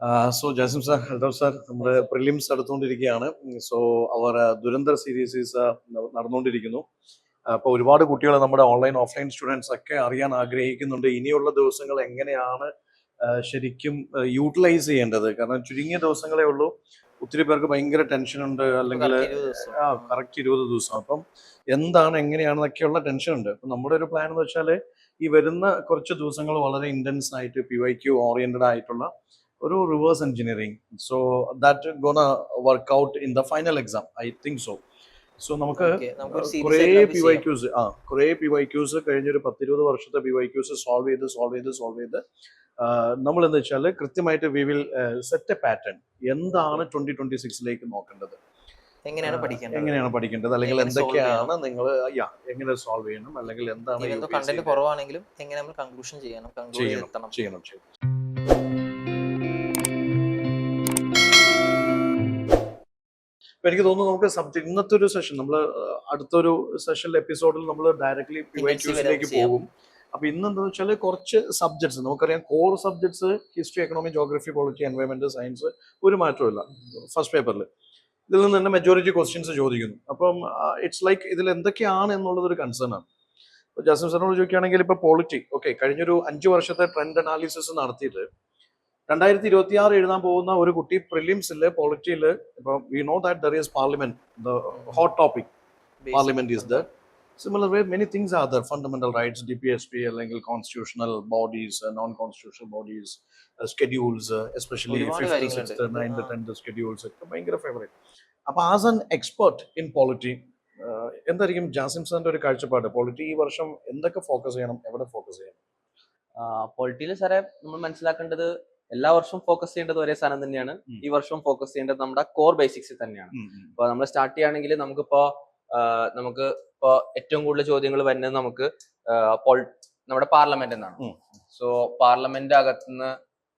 So Jasim sir, hello sir. നമ്മുടെ prelims അടുത്തുകൊണ്ടിരിക്കുകയാണ്. So അവർ Dhurandhar series നടന്നുകൊണ്ടിരിക്കുന്നു. അപ്പോൾ ഒരുപാട് കുട്ടികൾ നമ്മുടെ ഓൺലൈൻ ഓഫ്ലൈൻ സ്റ്റുഡൻസ് ഒക്കെ അറിയാൻ ആഗ്രഹിക്കുന്നുണ്ട് ഇനിയുള്ള ദിവസങ്ങൾ എങ്ങനെയാണ് ശരിക്കും യൂട്ടിലൈസ് ചെയ്യേണ്ടത്. കാരണം ചുരുങ്ങിയ ദിവസങ്ങളേ ഉള്ളൂ. ഒത്തിരി പേർക്ക് ഭയങ്കര ടെൻഷൻ ഉണ്ട്, അല്ലെങ്കിൽ കറക്റ്റ് 20 ദിവസം. അപ്പം എന്താണ് എങ്ങനെയാണെന്നൊക്കെയുള്ള ടെൻഷൻ ഉണ്ട്. അപ്പം നമ്മുടെ ഒരു പ്ലാൻ എന്ന് വെച്ചാൽ ഈ വരുന്ന കുറച്ച് ദിവസങ്ങൾ വളരെ ഇന്റൻസ് ആയിട്ട് PYQ ഓറിയന്റഡ് ആയിട്ടുള്ള ഒരു reverse engineering. So that gonna work out in the final exam, I think so. So നമുക്ക് കുറേ PYQs കഴിഞ്ഞൊരു 10-20 വർഷത്തെ PYQs സോൾവ് ചെയ്ത് നമ്മൾ എന്താ വെച്ചാൽ കൃത്യമായിട്ട് we will set A pattern. എന്താണ് 2026 നോക്കേണ്ടത്, എങ്ങനെയാണ് പഠിക്കേണ്ടത്, അല്ലെങ്കിൽ എന്തൊക്കെയാണ് നിങ്ങൾ എങ്ങനെ സോൾവ് ചെയ്യണം, അല്ലെങ്കിൽ എന്താണ് കണ്ടന്റ് കുറവാണെങ്കിലും എങ്ങനെ നമ്മൾ കൺക്ലൂഷൻ ചെയ്യണം. എനിക്ക് തോന്നുന്നു നമുക്ക് സബ്ജക്ട് ഇന്നത്തെ ഒരു സെഷൻ, നമ്മൾ അടുത്തൊരു സെഷൻ എപ്പിസോഡിൽ നമ്മൾ ഡയറക്ട്ലി PYQസിലേക്ക് പോകും. അപ്പൊ ഇന്ന് എന്താണെന്ന് വെച്ചാൽ കുറച്ച് സബ്ജക്ട്സ് നമുക്കറിയാം. Core subjects history, economy, geography, polity, environment, science ഒരു മാറ്റമില്ല ഫസ്റ്റ് പേപ്പറിൽ. ഇതിൽ നിന്ന് തന്നെ മെജോറിറ്റി ക്വസ്റ്റ്യൻസ് ചോദിക്കുന്നു. അപ്പം ഇറ്റ്സ് ലൈക്ക് ഇതിൽ എന്തൊക്കെയാണ് എന്നുള്ളതൊരു കൺസേൺ ആണ്. ഇപ്പൊ ജാസിം സാറിനോട് ചോദിക്കുകയാണെങ്കിൽ ഇപ്പൊ പോളിറ്റി, ഓക്കെ, കഴിഞ്ഞൊരു 5 വർഷത്തെ ട്രെൻഡ് അനാലിസിസ് നടത്തിയിട്ട് 2026 എഴുതാൻ പോകുന്ന ഒരു കുട്ടി പ്രിലിംസില് പോളിറ്റിയില് ഇപ്പൊ V know that there is parliament, the hot topic parliament is there. Similar way, many things are there. Fundamental rights, DPSP, അല്ലെങ്കിൽ constitutional bodies, non-constitutional bodies, schedules, especially 5th, 6th, 9th, 10th schedules. ഭയങ്കര favourite. അപ്പൊ as an expert in polity, എന്തായിരിക്കും ജാസിം സാറിന്റെ ഒരു കാഴ്ചപ്പാട്? Polity ഈ വർഷം എന്തൊക്കെ ഫോക്കസ് ചെയ്യണം, എവിടെ ഫോക്കസ് ചെയ്യണം? പോളിറ്റിയിൽ സാറേ നമ്മൾ മനസ്സിലാക്കേണ്ടത് എല്ലാ വർഷവും ഫോക്കസ് ചെയ്യേണ്ടത് ഒരേ സാധനം തന്നെയാണ്. ഈ വർഷവും ഫോക്കസ് ചെയ്യേണ്ടത് നമ്മുടെ കോർ ബേസിക്സിൽ തന്നെയാണ്. ഇപ്പൊ നമ്മൾ സ്റ്റാർട്ട് ചെയ്യുകയാണെങ്കിൽ നമുക്ക് ഏറ്റവും കൂടുതൽ ചോദ്യങ്ങൾ വരുന്നത് നമുക്ക് നമ്മുടെ പാർലമെന്റ് എന്നാണ്. സോ പാർലമെന്റ് അകത്തുനിന്ന്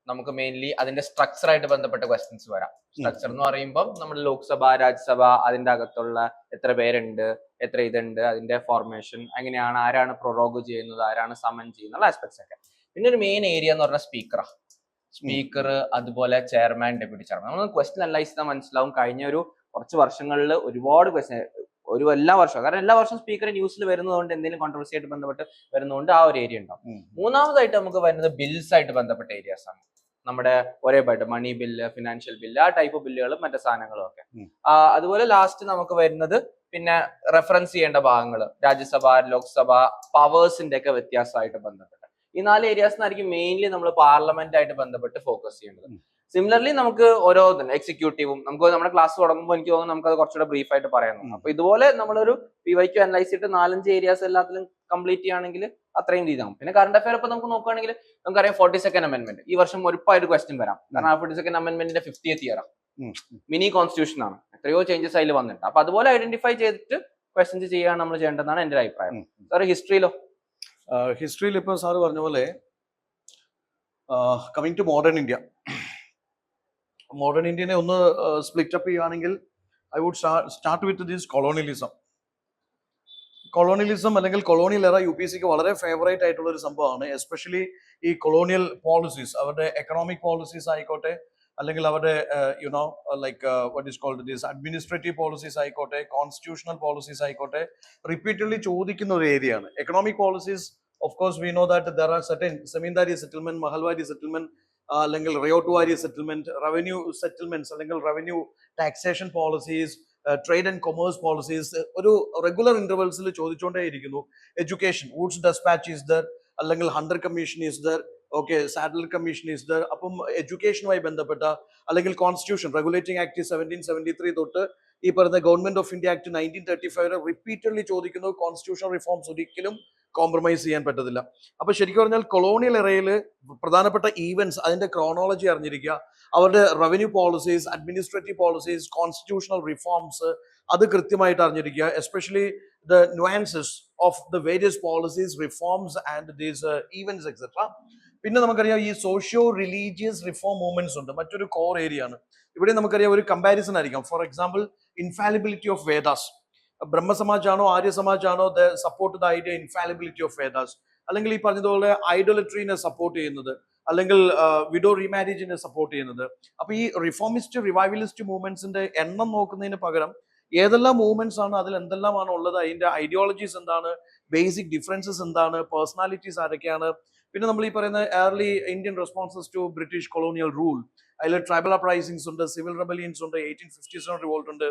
നമുക്ക് മെയിൻലി അതിന്റെ സ്ട്രക്ചറായിട്ട് ബന്ധപ്പെട്ട ക്വസ്റ്റ്യൻസ് വരാം. സ്ട്രക്ചർ എന്ന് പറയുമ്പോൾ നമ്മുടെ ലോക്സഭ, രാജ്യസഭ, അതിന്റെ അകത്തുള്ള എത്ര പേരുണ്ട്, എത്ര ഇതുണ്ട്, അതിന്റെ ഫോർമേഷൻ എങ്ങനെയാണ്, ആരാണ് പ്രൊറോഗ് ചെയ്യുന്നത്, ആരാണ് സമൻ ചെയ്യുന്നുള്ള ആസ്പെക്ട്സ് ഒക്കെ. പിന്നെ ഒരു മെയിൻ ഏരിയ എന്ന് പറഞ്ഞാൽ സ്പീക്കർ, അതുപോലെ ചെയർമാൻ, ഡെപ്യൂട്ടി ചെയർമാൻ. നമ്മൾ ക്വസ്റ്റ്യൻ അനലൈസ് ചെയ്താൽ മനസ്സിലാവും. കഴിഞ്ഞ ഒരു കുറച്ച് വർഷങ്ങളിൽ ഒരുപാട് ക്വസ്റ്റ്യൻ, എല്ലാ വർഷവും, കാരണം എല്ലാ വർഷവും സ്പീക്കർ ന്യൂസിൽ വരുന്നതുകൊണ്ട്, എന്തെങ്കിലും കോൺട്രവേഴ്സി ആയിട്ട് ബന്ധപ്പെട്ട് വരുന്നതുകൊണ്ട് ആ ഒരു ഏരിയ ഉണ്ടാവും. മൂന്നാമതായിട്ട് നമുക്ക് വരുന്നത് ബിൽസ് ആയിട്ട് ബന്ധപ്പെട്ട ഏരിയാസ് ആണ്. നമ്മുടെ ഒരേ പായിട്ട് മണി ബില്ല്, ഫിനാൻഷ്യൽ ബില്ല്, ആ ടൈപ്പ് ബില്ലുകളും മറ്റു സാധനങ്ങളും ഒക്കെ. അതുപോലെ ലാസ്റ്റ് നമുക്ക് വരുന്നത് പിന്നെ റെഫറൻസ് ചെയ്യേണ്ട ഭാഗങ്ങൾ, രാജ്യസഭ, ലോക്സഭ, പവേഴ്സിന്റെ ഒക്കെ വ്യത്യാസമായിട്ട് ബന്ധപ്പെട്ട് ഈ 4 ഏരിയാസിനായിരിക്കും മെയിൻലി നമ്മൾ പാർലമെന്റ് ആയിട്ട് ബന്ധപ്പെട്ട് ഫോക്കസ് ചെയ്യേണ്ടത്. സിമിലർലി നമുക്ക് ഓരോ എക്സിക്യൂട്ടീവും, നമുക്ക് നമ്മുടെ ക്ലാസ് തുടങ്ങുമ്പോൾ എനിക്ക് തോന്നുന്നു നമുക്ക് അത് കുറച്ചുകൂടെ ബ്രീഫ് ആയിട്ട് പറയാനുണ്ട്. അപ്പൊ ഇതുപോലെ നമ്മളൊരു PYQ അനലൈസ് ചെയ്തിട്ട് 4-5 ഏരിയാസ് എല്ലാത്തിലും കംപ്ലീറ്റ് ചെയ്യുകയാണെങ്കിൽ അത്രയും ഇതാകും. പിന്നെ കറണ്ട് അഫയർ ഇപ്പൊ നമുക്ക് നോക്കുകയാണെങ്കിൽ നമുക്കറിയാം 42nd അമെന്റ്മെന്റ് ഈ വർഷം ഉറപ്പായിട്ട് ക്വസ്റ്റ്യൻ വരാം. കാരണം ആ 42nd അമെന്റ്മെന്റിന്റെ 50th year mini constitution ആണ്. എത്രയോ ചേഞ്ചസ് അതിൽ വന്നിട്ടുണ്ട്. അപ്പൊ അതുപോലെ ഐഡന്റിഫൈ ചെയ്തിട്ട് ക്വസ്റ്റ്യൻസ് ചെയ്യുകയാണ് നമ്മൾ ചെയ്യേണ്ടതാണ് എന്റെ ഒരു അഭിപ്രായം. സാർ ഹിസ്റ്ററിയിലോ? ഹിസ്റ്ററിയിൽ ഇപ്പൊ സാറ് പറഞ്ഞ പോലെ കമ്മിങ് ടു മോഡേൺ ഇന്ത്യനെ ഒന്ന് സ്പ്ലിറ്റ് അപ്പ് ചെയ്യുകയാണെങ്കിൽ I would start with this colonialism അല്ലെങ്കിൽ കൊളോണിയൽ എറ UPSCക്ക് വളരെ ഫേവറേറ്റ് ആയിട്ടുള്ള ഒരു സംഭവമാണ്. എസ്പെഷ്യലി ഈ കൊളോണിയൽ പോളിസീസ്, അവരുടെ എക്കണോമിക് പോളിസീസ് ആയിക്കോട്ടെ, അല്ലെങ്കിൽ അവരുടെ like what is called this administrative policies ആയിക്കോട്ടെ, കോൺസ്റ്റിറ്റ്യൂഷണൽ പോളിസീസ് ആയിക്കോട്ടെ, റിപ്പീറ്റഡ്ലി ചോദിക്കുന്ന ഒരു ഏരിയയാണ്. Economic policies, of course we know that there are certain zamindari settlement, Mahalwari settlement, അല്ലെങ്കിൽ റയോട്ടുവാരി സെറ്റിൽമെന്റ്, റവന്യൂ സെറ്റിൽമെന്റ്സ്, അല്ലെങ്കിൽ revenue taxation policies, trade and commerce policies ഒരു regular ഇന്റർവെൽസിൽ ചോദിച്ചുകൊണ്ടേയിരിക്കുന്നു. Education, Wood's despatch is there, അല്ലെങ്കിൽ Hunter commission is there, okay, satellite commission is there. അപ്പം എഡ്യൂക്കേഷനുമായി ബന്ധപ്പെട്ട, അല്ലെങ്കിൽ കോൺസ്റ്റിറ്റ്യൂഷൻ റെഗുലേറ്റിംഗ് ആക്ട് 1773 തൊട്ട് ഈ പറയുന്ന government of India act 1935 repeatedly ചോദിക്കുന്നു. കോൺസ്റ്റിറ്റ്യൂഷണൽ റിഫോംസ് ഒരിക്കലും കോംപ്രമൈസ് ചെയ്യാൻ പറ്റത്തില്ല. അപ്പൊ ശരിക്കും പറഞ്ഞാൽ കൊളോണിയൽ എറയിൽ പ്രധാനപ്പെട്ട ഈവൻസ്, അതിന്റെ ക്രോണോളജി അറിഞ്ഞിരിക്കുക, അവരുടെ revenue policies, administrative policies, constitutional reforms, അത് കൃത്യമായിട്ട് അറിഞ്ഞിരിക്കുക. Especially the nuances of the various policies, reforms and these events etc. പിന്നെ നമുക്കറിയാം ഈ സോഷ്യോ റിലീജിയസ് റിഫോം മൂവ്മെന്റ്സ് ഉണ്ട്, മറ്റൊരു കോർ ഏരിയ ആണ്. ഇവിടെ നമുക്കറിയാം ഒരു കമ്പാരിസൺ ആയിരിക്കാം. For example, infallibility of Vedas. ബ്രഹ്മസമാജാണോ ആര്യസമാജാണോ support the idea infallibility of Vedas, അല്ലെങ്കിൽ ഈ പറഞ്ഞതുപോലെ ഐഡോലട്രീനെ സപ്പോർട്ട് ചെയ്യുന്നത്, അല്ലെങ്കിൽ വിഡോ റീമാരേജിനെ സപ്പോർട്ട് ചെയ്യുന്നത്. അപ്പൊ ഈ റിഫോമിസ്റ്റ് റിവൈവലിസ്റ്റ് മൂവ്മെന്റ്സിന്റെ എണ്ണം നോക്കുന്നതിന് പകരം ഏതെല്ലാം മൂവ്മെന്റ്സ് ആണ്, അതിൽ എന്തെല്ലാമാണ് ഉള്ളത്, അതിന്റെ ഐഡിയോളജീസ് എന്താണ്, ബേസിക് ഡിഫറൻസസ് എന്താണ്, പേഴ്സണാലിറ്റീസ് ആരൊക്കെയാണ്, പിന്നെ നമ്മൾ ഈ പറയുന്ന early Indian responses to British colonial rule, അതിൽ ട്രൈബൽ അപ്രൈസിങ്സ് ഉണ്ട്, സിവിൽ റെബലിയൻസ് ഉണ്ട്, 1857 റിവോൾട്ട് ഉണ്ട്.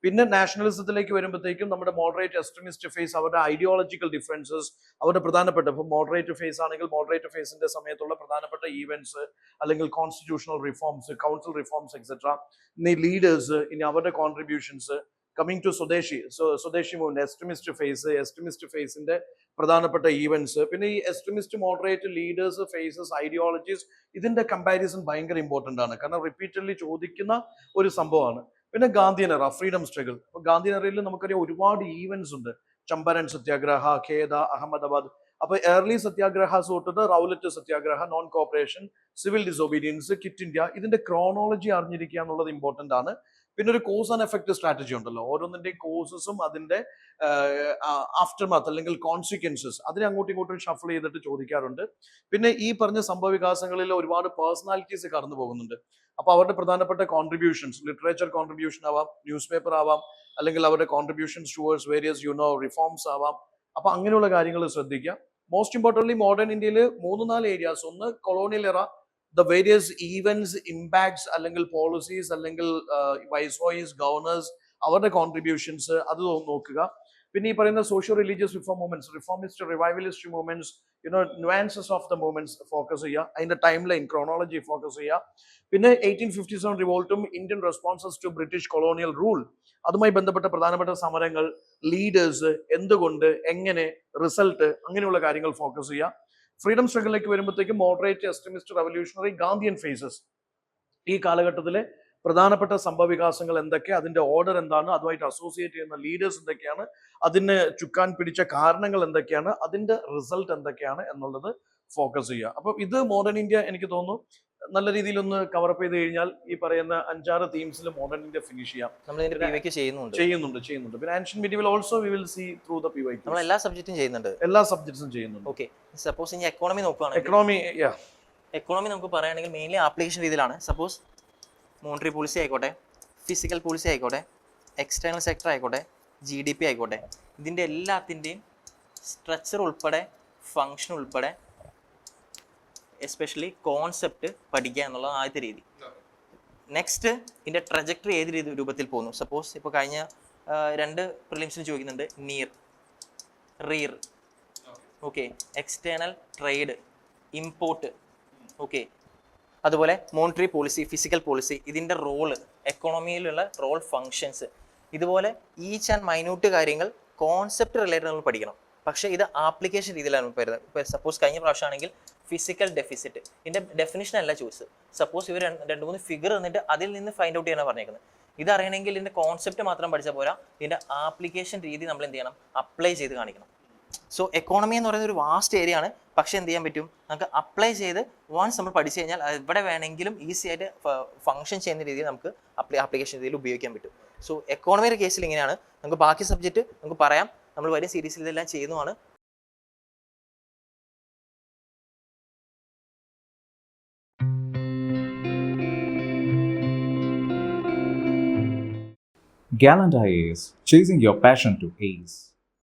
പിന്നെ നാഷണലിസത്തിലേക്ക് വരുമ്പോഴത്തേക്കും നമ്മുടെ മോഡറേറ്റ് എക്സ്ട്രീമിസ്റ്റ് ഫേസ്, അവരുടെ ഐഡിയോളജിക്കൽ ഡിഫറൻസസ്, അവരുടെ പ്രധാനപ്പെട്ട, ഇപ്പം മോഡറേറ്റ് ഫേസ് ആണെങ്കിൽ മോഡറേറ്റ് ഫേസിന്റെ സമയത്തുള്ള പ്രധാനപ്പെട്ട ഈവെന്റ്സ്, അല്ലെങ്കിൽ constitutional reforms, council reforms etcetera, ഇനി ലീഡേഴ്സ്, ഇനി അവരുടെ കോൺട്രിബ്യൂഷൻസ്. കമ്മിങ് ടു സ്വദേശി, സ്വദേശി മൂവ്മെന്റ്, എക്സ്ട്രീമിസ്റ്റ് ഫേസിന്റെ പ്രധാനപ്പെട്ട ഈവെന്റ്സ്, പിന്നെ ഈ extremist moderate leaders, phases, ideologies, ഇതിന്റെ കമ്പാരിസൺ ഭയങ്കര ഇമ്പോർട്ടന്റ് ആണ്, കാരണം റിപ്പീറ്റഡ്ലി ചോദിക്കുന്ന ഒരു സംഭവമാണ്. പിന്നെ ഗാന്ധിയൻ എറ, ഫ്രീഡം സ്ട്രഗിൾ. അപ്പൊ ഗാന്ധിയൻ എറയിൽ നമുക്കറിയാം ഒരുപാട് ഈവെന്റ്സ് ഉണ്ട്. ചമ്പരൻ സത്യാഗ്രഹ, ഖേദ, അഹമ്മദാബാദ്. അപ്പൊ ഏർലി സത്യാഗ്രഹാസ് തൊട്ടിട്ട് Rowlatt satyagraha, non cooperation, civil disobedience, quit India, ഇതിന്റെ ക്രോണോളജി അറിഞ്ഞിരിക്കുക എന്നുള്ളത് ഇമ്പോർട്ടന്റ് ആണ്. പിന്നെ ഒരു കോസ് ആൻഡ് എഫക്ട് സ്ട്രാറ്റജി ഉണ്ടല്ലോ, ഓരോന്നിന്റെയും കോസസും അതിന്റെ ആഫ്റ്റർമാത്ത് അല്ലെങ്കിൽ കോൺസിക്വൻസസ്, അതിനെ അങ്ങോട്ടും ഇങ്ങോട്ടും ഷഫിൾ ചെയ്തിട്ട് ചോദിക്കാറുണ്ട്. പിന്നെ ഈ പറഞ്ഞ സംഭവ വികാസങ്ങളിൽ ഒരുപാട് പേഴ്സണാലിറ്റീസ് കടന്നു പോകുന്നുണ്ട്. അപ്പൊ അവരുടെ പ്രധാനപ്പെട്ട കോൺട്രിബ്യൂഷൻസ്, ലിറ്ററേച്ചർ കോൺട്രിബ്യൂഷൻ ആവാം, ന്യൂസ് പേപ്പർ ആവാം, അല്ലെങ്കിൽ അവരുടെ കോൺട്രിബ്യൂഷൻസ് ടുവേർഡ്സ് വേരിയസ് റിഫോംസ് ആവാം. അപ്പൊ അങ്ങനെയുള്ള കാര്യങ്ങൾ ശ്രദ്ധിക്കുക. മോസ്റ്റ് ഇമ്പോർട്ടൻ്റ്ലി മോഡേൺ ഇന്ത്യയിൽ 3-4 ഏരിയാസ്, ഒന്ന് കൊളോണിയൽ എറ, ദ വേരിയസ് ഈവൻസ്, ഇമ്പാക്ട്സ്, അല്ലെങ്കിൽ പോളിസീസ്, അല്ലെങ്കിൽ വൈസ്രോയിസ്, ഗവർണേഴ്സ്, അവരുടെ കോൺട്രിബ്യൂഷൻസ്, അത് നോക്കുക. പിന്നെ ഈ പറയുന്ന socio religious reform movements, reformist revivalist movements, nuances of the movements focus ചെയ്യുക, അതിന്റെ ടൈം ലൈൻ ക്രോണോളജി ഫോക്കസ് ചെയ്യുക. പിന്നെ 1857 റിവോൾട്ടും Indian responses to British colonial rule, അതുമായി ബന്ധപ്പെട്ട പ്രധാനപ്പെട്ട സമരങ്ങൾ, ലീഡേഴ്സ്, എന്തുകൊണ്ട്, എങ്ങനെ, റിസൾട്ട്, അങ്ങനെയുള്ള കാര്യങ്ങൾ ഫോക്കസ് ചെയ്യുക. ഫ്രീഡം സ്ട്രഗിളിലേക്ക് വരുമ്പോഴത്തേക്കും moderate extremist revolutionary Gandhian phases, ഈ കാലഘട്ടത്തിലെ പ്രധാനപ്പെട്ട സംഭവ വികാസങ്ങൾ എന്തൊക്കെ, അതിന്റെ ഓർഡർ എന്താണ്, അതുമായിട്ട് അസോസിയേറ്റ് ചെയ്യുന്ന ലീഡേഴ്സ് എന്തൊക്കെയാണ്, അതിന് ചുക്കാൻ പിടിച്ച കാരണങ്ങൾ എന്തൊക്കെയാണ്, അതിന്റെ റിസൾട്ട് എന്തൊക്കെയാണ് എന്നുള്ളത് ഫോക്കസ് ചെയ്യുക. അപ്പൊ ഇത് മോഡേൺ ഇന്ത്യ എനിക്ക് തോന്നുന്നു നല്ല രീതിയിൽ ഒന്ന് കവറപ്പ് ചെയ്ത് കഴിഞ്ഞാൽ ഈ പറയുന്ന 5-6 തീംസിൽ മോഡേൺ ഇന്ത്യ ഫിനിഷ് ചെയ്യാം. നമ്മൾ ഇതിന്റെ PYQ ചെയ്യുന്നുണ്ട്. പിന്നെ ancient medieval also we will see through the PYQ. നമ്മൾ എല്ലാ സബ്ജക്റ്റും ചെയ്യുന്നുണ്ട്. എല്ലാ സബ്ജക്ട്സും ചെയ്യുന്നുണ്ട്. ഓക്കെ, സപ്പോസ് ഇനി എക്കോണമി നോക്കുകയാണെങ്കിൽ, എക്കോണമി നമുക്ക് പറയുകയാണെങ്കിൽ മെയിൻലി ആപ്ലിക്കേഷൻ രീതിയിലാണ്. സപ്പോസ് മോണിറ്ററി പോളിസി ആയിക്കോട്ടെ, ഫിസിക്കൽ പോളിസി ആയിക്കോട്ടെ, എക്സ്റ്റേണൽ സെക്ടർ ആയിക്കോട്ടെ, GDP ആയിക്കോട്ടെ, ഇതിൻ്റെ എല്ലാത്തിൻ്റെയും സ്ട്രക്ചർ ഉൾപ്പെടെ, ഫങ്ഷൻ ഉൾപ്പെടെ, എസ്പെഷ്യലി കോൺസെപ്റ്റ് പഠിക്കുക എന്നുള്ള ആദ്യത്തെ രീതി. നെക്സ്റ്റ്, ഇതിൻ്റെ ട്രജക്ടറി ഏത് രൂപത്തിൽ പോകുന്നു. സപ്പോസ് ഇപ്പോൾ കഴിഞ്ഞ 2 പ്രിലിംസിന് ചോദിക്കുന്നുണ്ട് നീർ, റീർ, okay, external trade, import, okay, അതുപോലെ മോണിറ്ററി പോളിസി, ഫിസിക്കൽ പോളിസി, ഇതിൻ്റെ റോള്, എക്കോണമിയിലുള്ള റോൾ, ഫങ്ഷൻസ്, ഇതുപോലെ ഈച്ച് ആൻഡ് മൈന്യൂട്ട് കാര്യങ്ങൾ കോൺസെപ്റ്റ് റിലേറ്റഡ് നമ്മൾ പഠിക്കണം. പക്ഷേ ഇത് ആപ്ലിക്കേഷൻ രീതിയിലാണ് വരുന്നത്. ഇപ്പോൾ സപ്പോസ് കഴിഞ്ഞ പ്രാവശ്യമാണെങ്കിൽ ഫിസിക്കൽ ഡെഫിസിറ്റ്, ഇതിൻ്റെ ഡെഫിനിഷൻ അല്ല ചോദിച്ചത്. സപ്പോസ് ഇവർ 2-3 ഫിഗർ തന്നിട്ട് അതിൽ നിന്ന് ഫൈൻഡ് ഔട്ട് ചെയ്യാനാണ് പറഞ്ഞേക്കുന്നത്. ഇതറിയണമെങ്കിൽ ഇതിൻ്റെ കോൺസെപ്റ്റ് മാത്രം പഠിച്ചാൽ പോരാ, ഇതിൻ്റെ ആപ്ലിക്കേഷൻ രീതി നമ്മൾ എന്ത് ചെയ്യണം, അപ്ലൈ ചെയ്ത് കാണിക്കണം. സോ എക്കോണമി എന്ന് പറയുന്നത് ഒരു വാസ്റ്റ് ഏരിയ ആണ്. പക്ഷെ എന്ത് ചെയ്യാൻ പറ്റും, നമുക്ക് അപ്ലൈ ചെയ്ത് വൺസ് നമ്മൾ പഠിച്ചു കഴിഞ്ഞാൽ എവിടെ വേണമെങ്കിലും ഈസി ആയിട്ട് ഫംഗ്ഷൻ ചെയ്യുന്ന രീതിയിൽ നമുക്ക് ആപ്ലിക്കേഷൻ രീതിയിൽ ഉപയോഗിക്കാൻ പറ്റും. സോ എക്കോണമിയുടെ കേസിൽ ഇങ്ങനെയാണ്. നമുക്ക് ബാക്കി സബ്ജക്റ്റ് നമുക്ക് പറയാം, നമ്മൾ വരും സീരീസിൽ ഇതെല്ലാം ചെയ്യുന്നതാണ്. Gallant IAS, chasing your passion to ace.